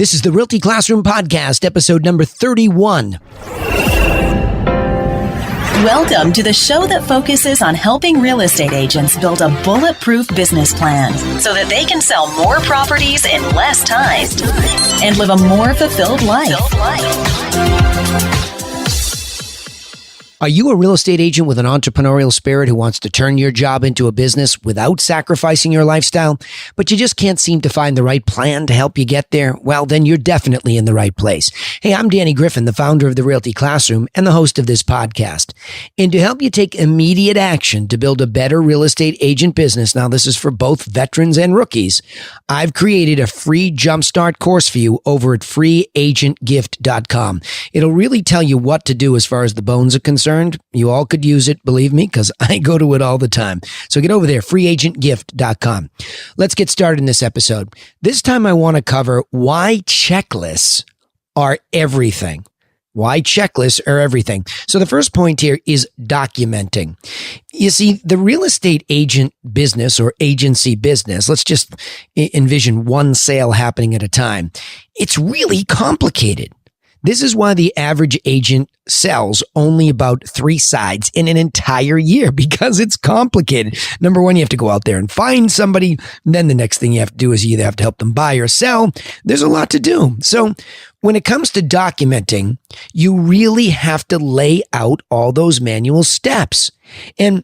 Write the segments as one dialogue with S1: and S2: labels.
S1: This is the Realty Classroom podcast, episode number 31.
S2: Welcome to the show that focuses on helping real estate agents build a bulletproof business plan so that they can sell more properties in less time and live a more fulfilled life.
S1: Are you a real estate agent with an entrepreneurial spirit who wants to turn your job into a business without sacrificing your lifestyle, but you just can't seem to find the right plan to help you get there? Well, then you're definitely in the right place. Hey, I'm Danny Griffin, the founder of the Realty Classroom and the host of this podcast. And to help you take immediate action to build a better real estate agent business, now this is for both veterans and rookies, I've created a free jumpstart course for you over at freeagentgift.com. It'll really tell you what to do as far as the bones are concerned. You all could use it, believe me, because I go to it all the time. So get over there, freeagentgift.com. Let's get started in this episode. This time I want to cover why checklists are everything. Why checklists are everything. So the first point here is documenting. You see, the real estate agent business or agency business, let's just envision one sale happening at a time. It's really complicated. This is why the average agent sells only about 3 sides in an entire year, because it's complicated. Number one, you have to go out there and find somebody. Then the next thing you have to do is you either have to help them buy or sell. There's a lot to do. So when it comes to documenting, you really have to lay out all those manual steps. And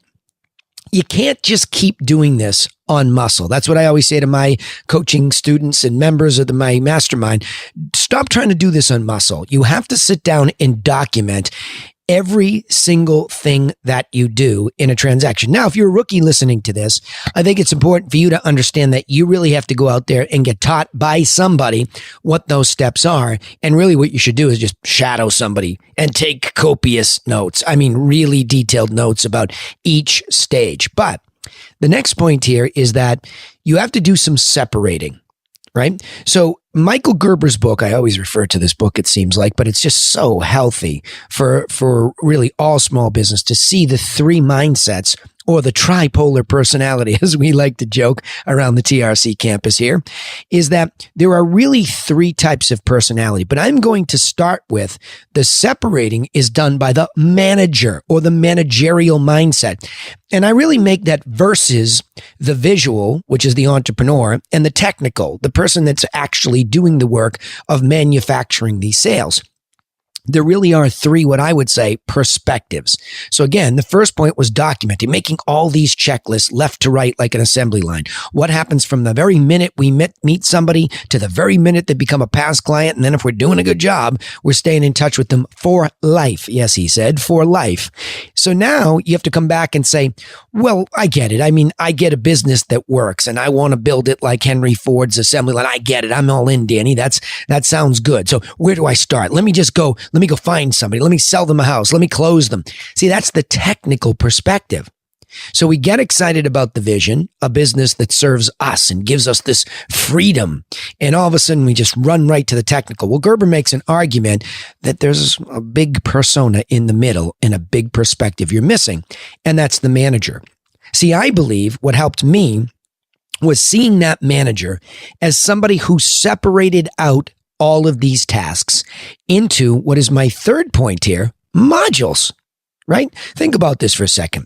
S1: you can't just keep doing this on muscle. That's what I always say to my coaching students and members of my mastermind. Stop trying to do this on muscle. You have to sit down and document every single thing that you do in a transaction. Now, if you're a rookie listening to this, I think it's important for you to understand that you really have to go out there and get taught by somebody what those steps are. And really what you should do is just shadow somebody and take copious notes. I mean, really detailed notes about each stage. But the next point here is that you have to do some separating, right? So Michael Gerber's book, I always refer to this book, it seems like, but it's just so healthy for really all small business to see the 3 mindsets, or the tripolar personality, as we like to joke around the TRC campus here, is that there are really 3 types of personality. But I'm going to start with the separating is done by the manager or the managerial mindset. And I really make that versus the visual, which is the entrepreneur, and the technical, the person that's actually doing the work of manufacturing these sales. There really are 3, what I would say, perspectives. So again, the first point was documenting, making all these checklists left to right like an assembly line. What happens from the very minute we meet somebody to the very minute they become a past client? And then if we're doing a good job, we're staying in touch with them for life. Yes, he said, for life. So now you have to come back and say, well, I get it. I mean, I get a business that works and I want to build it like Henry Ford's assembly line. I get it. I'm all in, Danny. That sounds good. So where do I start? Let me go find somebody. Let me sell them a house. Let me close them. See, that's the technical perspective. So we get excited about the vision, a business that serves us and gives us this freedom. And all of a sudden we just run right to the technical. Well, Gerber makes an argument that there's a big persona in the middle and a big perspective you're missing. And that's the manager. See, I believe what helped me was seeing that manager as somebody who separated out all of these tasks into what is my third point here, modules, right? Think about this for a second.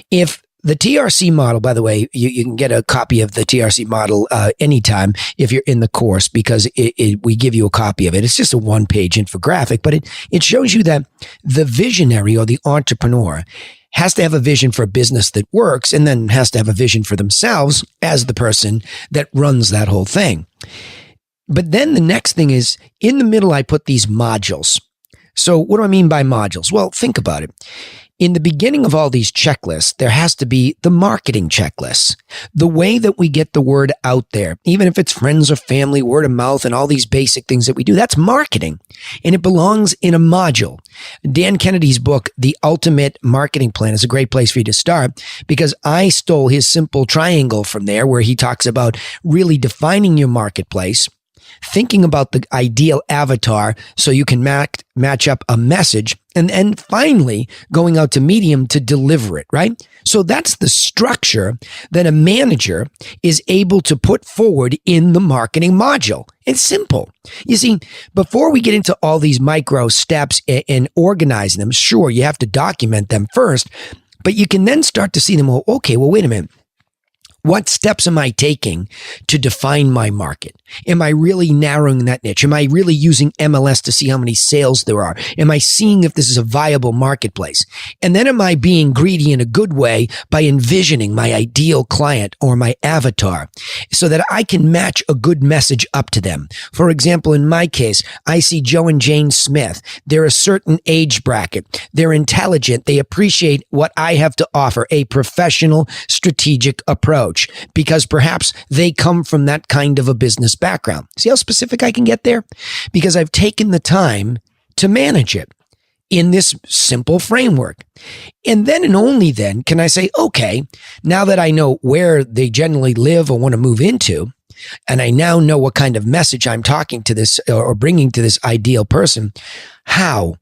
S1: If the TRC model, by the way, you can get a copy of the TRC model anytime if you're in the course, because we give you a copy of it. It's just a 1-page infographic, but it shows you that the visionary or the entrepreneur has to have a vision for a business that works, and then has to have a vision for themselves as the person that runs that whole thing. But then the next thing is, in the middle, I put these modules. So what do I mean by modules? Well, think about it. In the beginning of all these checklists, there has to be the marketing checklists, the way that we get the word out there, even if it's friends or family, word of mouth, and all these basic things that we do. That's marketing, and it belongs in a module. Dan Kennedy's book, The Ultimate Marketing Plan, is a great place for you to start, because I stole his simple triangle from there, where he talks about really defining your marketplace, thinking about the ideal avatar so you can match up a message, and then finally going out to medium to deliver it, right? So that's the structure that a manager is able to put forward in the marketing module. It's simple. You see, before we get into all these micro steps and organize them, sure, you have to document them first, but you can then start to see them. Well, okay, well, wait a minute. What steps am I taking to define my market? Am I really narrowing that niche? Am I really using MLS to see how many sales there are? Am I seeing if this is a viable marketplace? And then am I being greedy in a good way by envisioning my ideal client or my avatar so that I can match a good message up to them? For example, in my case, I see Joe and Jane Smith. They're a certain age bracket. They're intelligent. They appreciate what I have to offer, a professional, strategic approach, because perhaps they come from that kind of a business background. See how specific I can get there? Because I've taken the time to manage it in this simple framework. And then and only then can I say, okay, now that I know where they generally live or want to move into, and I now know what kind of message I'm talking to this or bringing to this ideal person, how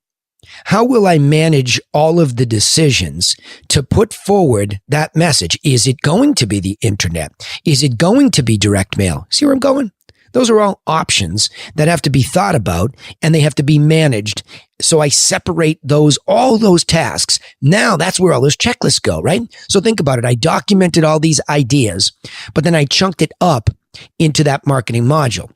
S1: will I manage all of the decisions to put forward that message? Is it going to be the internet? Is it going to be direct mail? See where I'm going? Those are all options that have to be thought about, and they have to be managed. So I separate all those tasks. Now that's where all those checklists go, right? So think about it. I documented all these ideas, but then I chunked it up into that marketing module.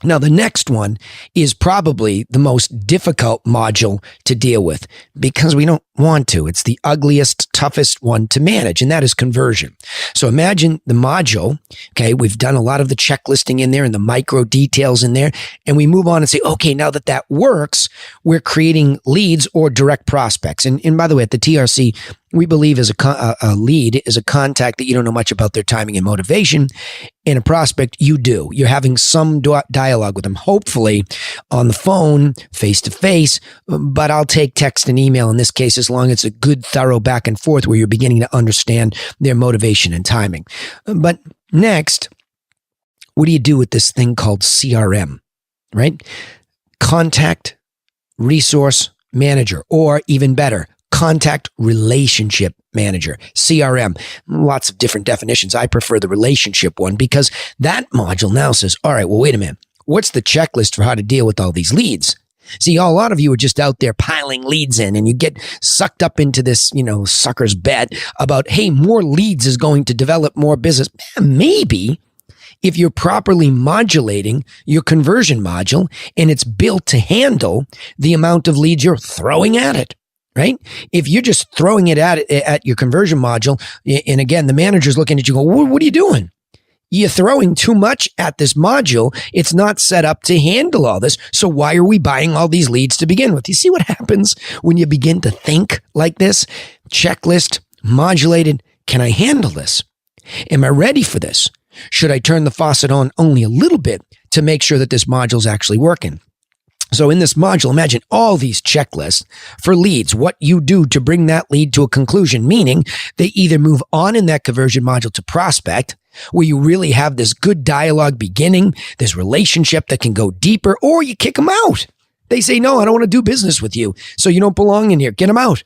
S1: Now, the next one is probably the most difficult module to deal with because we don't want to. It's the ugliest, toughest one to manage, and that is conversion. So imagine the module. Okay, we've done a lot of the checklisting in there and the micro details in there, and we move on and say, okay, now that that works, we're creating leads or direct prospects. And by the way, at the TRC, we believe as a lead is a contact that you don't know much about their timing and motivation. And a prospect, you do. You're having some dialogue with them, hopefully on the phone, face to face, but I'll take text and email in this case as long as it's a good, thorough back and forth where you're beginning to understand their motivation and timing. But next, what do you do with this thing called CRM, right? Contact Resource Manager, or even better, Contact Relationship Manager, CRM. Lots of different definitions. I prefer the relationship one because that module now says, all right, well, wait a minute. What's the checklist for how to deal with all these leads? See, a lot of you are just out there piling leads in and you get sucked up into this, sucker's bet about, hey, more leads is going to develop more business. Maybe if you're properly modulating your conversion module and it's built to handle the amount of leads you're throwing at it. Right? If you're just throwing it at your conversion module, and again, the manager's looking at you go, what are you doing? You're throwing too much at this module. It's not set up to handle all this. So why are we buying all these leads to begin with? You see what happens when you begin to think like this? Checklist, modulated. Can I handle this? Am I ready for this? Should I turn the faucet on only a little bit to make sure that this module's actually working? So in this module, imagine all these checklists for leads, what you do to bring that lead to a conclusion, meaning they either move on in that conversion module to prospect, where you really have this good dialogue beginning, this relationship that can go deeper, or you kick them out. They say, no, I don't want to do business with you, so you don't belong in here. Get them out.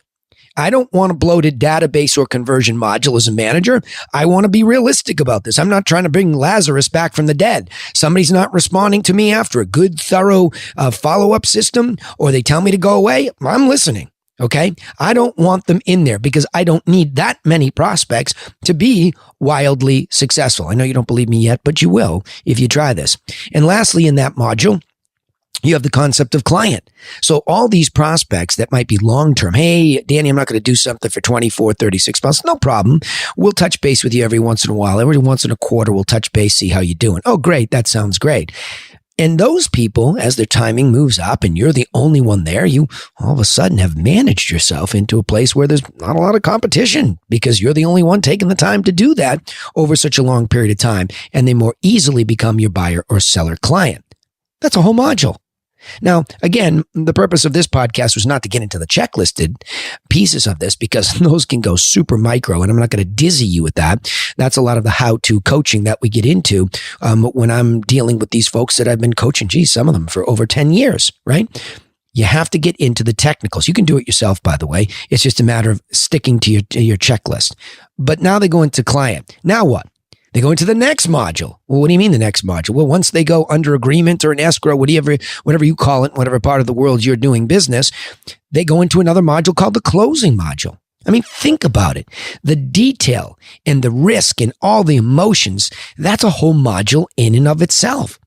S1: I don't want a bloated database or conversion module as a manager. I want to be realistic about this. I'm not trying to bring Lazarus back from the dead. Somebody's not responding to me after a good, thorough follow-up system, or they tell me to go away. I'm listening. Okay. I don't want them in there because I don't need that many prospects to be wildly successful. I know you don't believe me yet, but you will if you try this. And lastly, in that module, you have the concept of client. So all these prospects that might be long-term, hey, Danny, I'm not going to do something for 24, 36 months. No problem. We'll touch base with you every once in a while. Every once in a quarter, we'll touch base, see how you're doing. Oh, great. That sounds great. And those people, as their timing moves up and you're the only one there, you all of a sudden have managed yourself into a place where there's not a lot of competition because you're the only one taking the time to do that over such a long period of time. And they more easily become your buyer or seller client. That's a whole module. Now, again, the purpose of this podcast was not to get into the checklisted pieces of this because those can go super micro, and I'm not going to dizzy you with that. That's a lot of the how-to coaching that we get into when I'm dealing with these folks that I've been coaching, some of them for over 10 years, right? You have to get into the technicals. You can do it yourself, by the way. It's just a matter of sticking to your checklist. But now they go into client. Now what? They go into the next module. Well, what do you mean the next module? Well, once they go under agreement or an escrow, whatever you call it, whatever part of the world you're doing business, they go into another module called the closing module. I mean, think about it. The detail and the risk and all the emotions, that's a whole module in and of itself.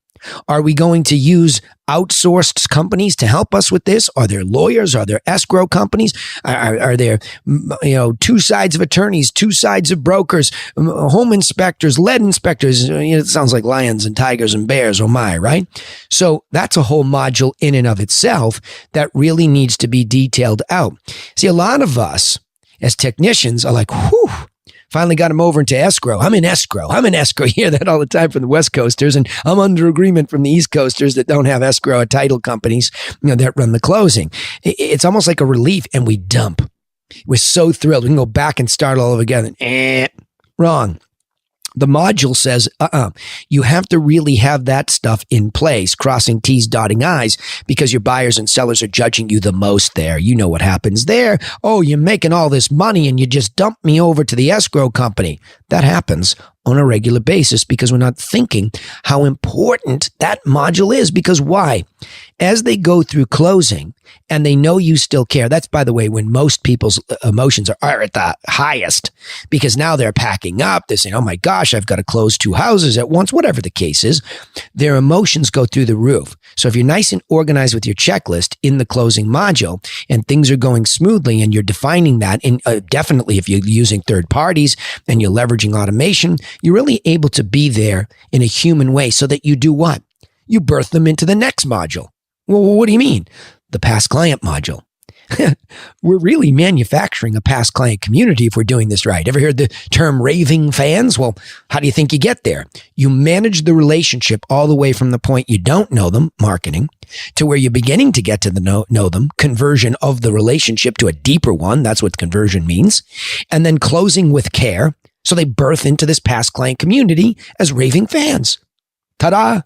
S1: Are we going to use outsourced companies to help us with this? Are there lawyers? Are there escrow companies? Are there, two sides of attorneys, two sides of brokers, home inspectors, lead inspectors? It sounds like lions and tigers and bears, oh my, right? So that's a whole module in and of itself that really needs to be detailed out. See, a lot of us as technicians are like, whew, finally got him over into escrow. I'm in escrow. You hear that all the time from the West Coasters, and I'm under agreement from the East Coasters that don't have escrow at title companies that run the closing. It's almost like a relief, and we dump. We're so thrilled. We can go back and start all over again. Wrong. The module says, you have to really have that stuff in place, crossing T's, dotting I's, because your buyers and sellers are judging you the most there. You know what happens there. Oh, you're making all this money and you just dump me over to the escrow company. That happens on a regular basis because we're not thinking how important that module is. Because why? As they go through closing and they know you still care, that's, by the way, when most people's emotions are at the highest, because now they're packing up. They're saying, oh my gosh, I've got to close 2 houses at once, whatever the case is. Their emotions go through the roof. So if you're nice and organized with your checklist in the closing module and things are going smoothly and you're defining that, and definitely if you're using third parties and you're leveraging automation, you're really able to be there in a human way so that you do what? You birth them into the next module. Well, what do you mean? The past client module. We're really manufacturing a past client community if we're doing this right. Ever heard the term raving fans? Well, how do you think you get there? You manage the relationship all the way from the point you don't know them, marketing, to where you're beginning to get to the know them, conversion of the relationship to a deeper one. That's what conversion means. And then closing with care. So they birth into this past client community as raving fans. Ta-da!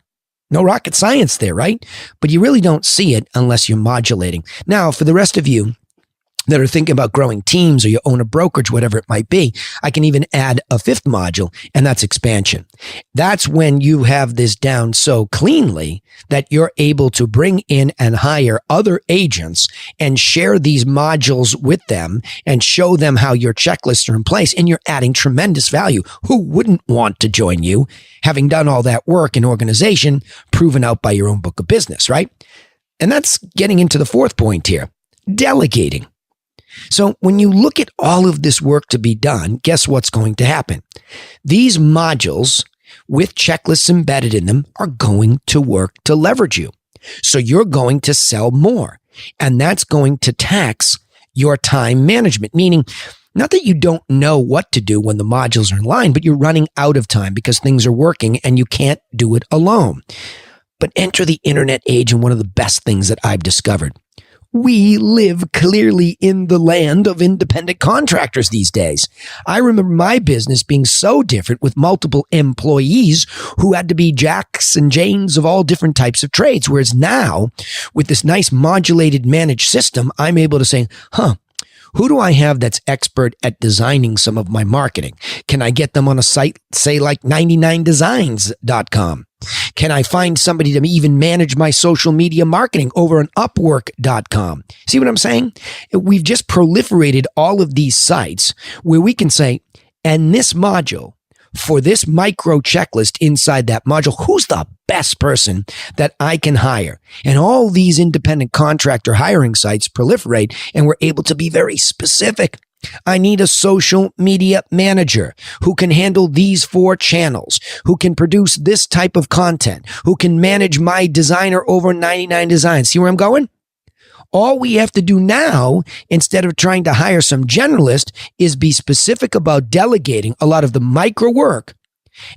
S1: No rocket science there, right? But you really don't see it unless you're modulating. Now, for the rest of you that are thinking about growing teams or you own a brokerage, whatever it might be, I can even add a 5th module, and that's expansion. That's when you have this down so cleanly that you're able to bring in and hire other agents and share these modules with them and show them how your checklists are in place, and you're adding tremendous value. Who wouldn't want to join you, having done all that work in organization, proven out by your own book of business, right? And that's getting into the 4th point here, delegating. So when you look at all of this work to be done, guess what's going to happen? These modules with checklists embedded in them are going to work to leverage you. So you're going to sell more, and that's going to tax your time management, meaning not that you don't know what to do when the modules are in line, but you're running out of time because things are working and you can't do it alone. But enter the internet age, and one of the best things that I've discovered, we live clearly in the land of independent contractors these days. I remember my business being so different with multiple employees who had to be Jacks and Janes of all different types of trades. Whereas now, with this nice modulated managed system, I'm able to say, who do I have that's expert at designing some of my marketing? Can I get them on a site, say like 99designs.com? Can I find somebody to even manage my social media marketing over on Upwork.com? See what I'm saying? We've just proliferated all of these sites where we can say, and this module, for this micro checklist inside that module, who's the best person that I can hire? And all these independent contractor hiring sites proliferate, and we're able to be very specific. I need a social media manager who can handle these 4 channels, who can produce this type of content, who can manage my designer over 99 Designs. See where I'm going? All we have to do now, instead of trying to hire some generalist, is be specific about delegating a lot of the micro work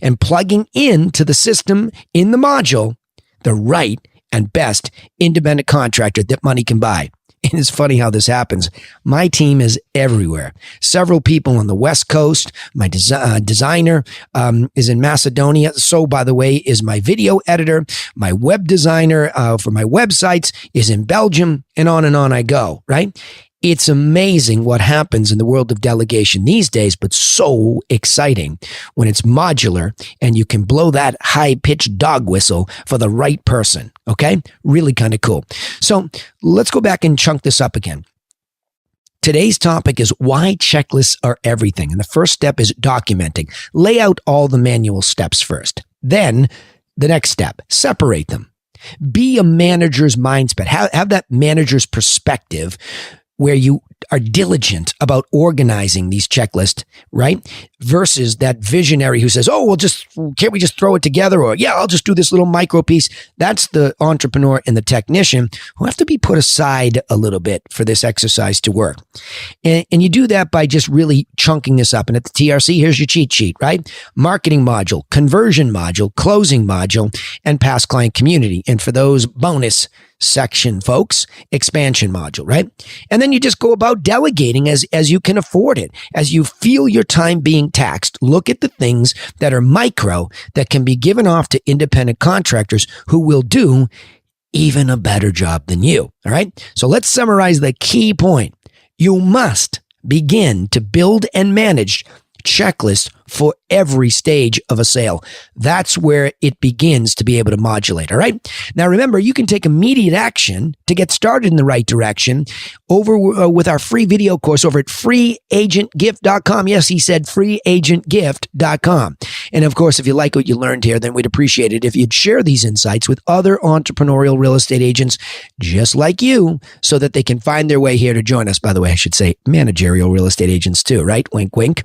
S1: and plugging into the system in the module the right and best independent contractor that money can buy. And it's funny how this happens. My team is everywhere. Several people on the West Coast. My designer is in Macedonia. So, by the way, is my video editor. My web designer for my websites is in Belgium, and on I go, right? It's amazing what happens in the world of delegation these days, but so exciting when it's modular and you can blow that high-pitched dog whistle for the right person, okay? Really kind of cool. So let's go back and chunk this up again. Today's topic is why checklists are everything. And the first step is documenting. Lay out all the manual steps first. Then the next step, separate them. Be a manager's mindset. Have that manager's perspective where you are diligent about organizing these checklists, right? Versus that visionary who says, oh, can't we just throw it together? Or, yeah, I'll just do this little micro piece. That's the entrepreneur and the technician who have to be put aside a little bit for this exercise to work. And you do that by just really chunking this up. And at the TRC, here's your cheat sheet, right? Marketing module, conversion module, closing module, and past client community. And for those bonus section folks, expansion module, right? And then you just go about delegating as you can afford it. As you feel your time being taxed, look at the things that are micro that can be given off to independent contractors who will do even a better job than you. All right. So let's summarize the key point. You must begin to build and manage checklists for every stage of a sale. That's where it begins to be able to modulate. All right. Now, remember, you can take immediate action to get started in the right direction over with our free video course over at freeagentgift.com. Yes, he said freeagentgift.com. And of course, if you like what you learned here, then we'd appreciate it if you'd share these insights with other entrepreneurial real estate agents just like you so that they can find their way here to join us. By the way, I should say managerial real estate agents too, right? Wink, wink.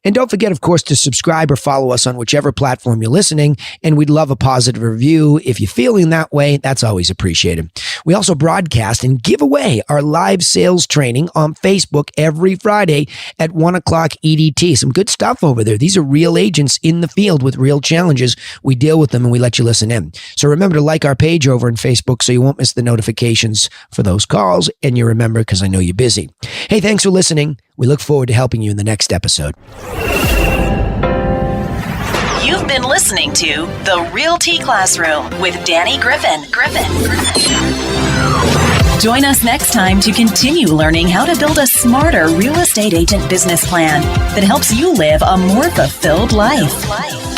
S1: And don't forget, of course, to subscribe or follow us on whichever platform you're listening. And we'd love a positive review. If you're feeling that way, that's always appreciated. We also broadcast and give away our live sales training on Facebook every Friday at 1 o'clock EDT. Some good stuff over there. These are real agents in the field with real challenges. We deal with them and we let you listen in. So remember to like our page over on Facebook so you won't miss the notifications for those calls. And you remember because I know you're busy. Hey, thanks for listening. We look forward to helping you in the next episode.
S2: You've been listening to The Realty Classroom with Danny Griffin. Join us next time to continue learning how to build a smarter real estate agent business plan that helps you live a more fulfilled life.